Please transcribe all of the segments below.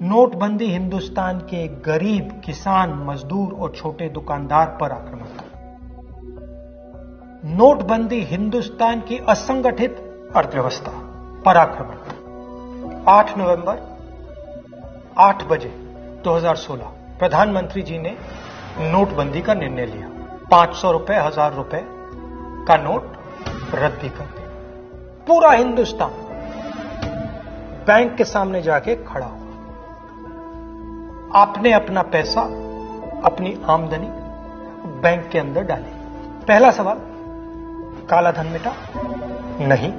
नोटबंदी हिंदुस्तान के गरीब, किसान, मजदूर और छोटे दुकानदार पर आक्रमण था। नोटबंदी हिंदुस्तान की असंगठित अर्थव्यवस्था पर आक्रमण था। 8 नवंबर 8 बजे 2016 प्रधानमंत्री जी ने नोटबंदी का निर्णय लिया। 500 रुपए, 1000 रुपए का नोट रद्द भी कर दिया। पूरा हिंदुस्तान बैंक के सामने जाके खड़ा हुआ। आपने अपना पैसा, अपनी आमदनी बैंक के अंदर डाली। पहला सवाल, काला धन मिटा? नहीं।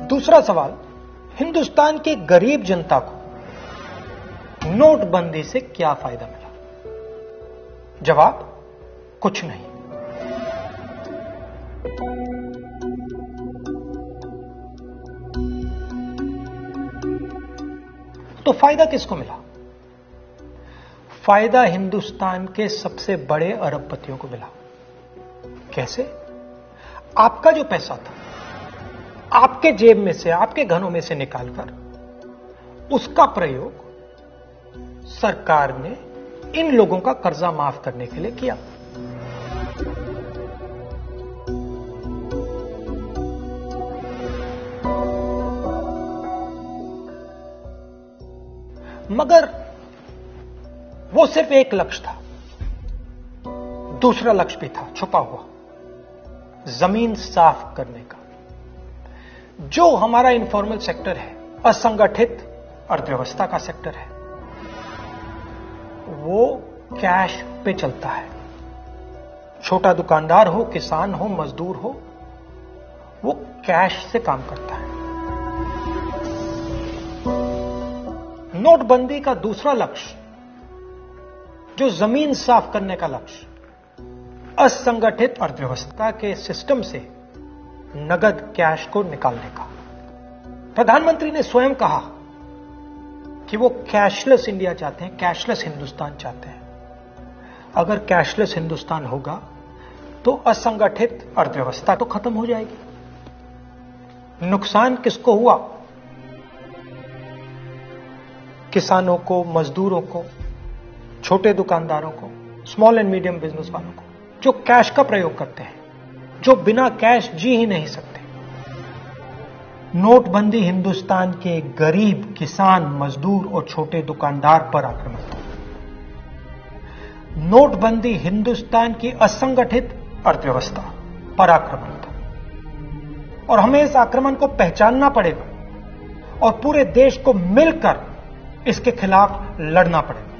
दूसरा सवाल, हिंदुस्तान की गरीब जनता को नोटबंदी से क्या फायदा मिला? जवाब, कुछ नहीं। तो फायदा किसको मिला? फायदा हिंदुस्तान के सबसे बड़े अरबपतियों को मिला। कैसे? आपका जो पैसा था, आपके जेब में से, आपके घरों में से निकालकर उसका प्रयोग सरकार ने इन लोगों का कर्जा माफ करने के लिए किया। मगर वो सिर्फ एक लक्ष्य था। दूसरा लक्ष्य भी था छुपा हुआ, जमीन साफ करने का। जो हमारा इनफॉर्मल सेक्टर है, असंगठित अर्थव्यवस्था का सेक्टर है, वो कैश पे चलता है। छोटा दुकानदार हो, किसान हो, मजदूर हो, वो कैश से काम करता है। नोटबंदी का दूसरा लक्ष्य, जो जमीन साफ करने का लक्ष्य, असंगठित अर्थव्यवस्था के सिस्टम से नगद कैश को निकालने का। प्रधानमंत्री ने स्वयं कहा कि वो कैशलेस इंडिया चाहते हैं, कैशलेस हिंदुस्तान चाहते हैं। अगर कैशलेस हिंदुस्तान होगा तो असंगठित अर्थव्यवस्था तो खत्म हो जाएगी। नुकसान किसको हुआ? किसानों को, मजदूरों को, छोटे दुकानदारों को, स्मॉल एंड मीडियम बिजनेस वालों को, जो कैश का प्रयोग करते हैं, जो बिना कैश जी ही नहीं सकते। नोटबंदी हिंदुस्तान के गरीब, किसान, मजदूर और छोटे दुकानदार पर आक्रमण था। नोटबंदी हिंदुस्तान की असंगठित अर्थव्यवस्था पर आक्रमण था। और हमें इस आक्रमण को पहचानना पड़ेगा और पूरे देश को मिलकर इसके खिलाफ लड़ना पड़ेगा।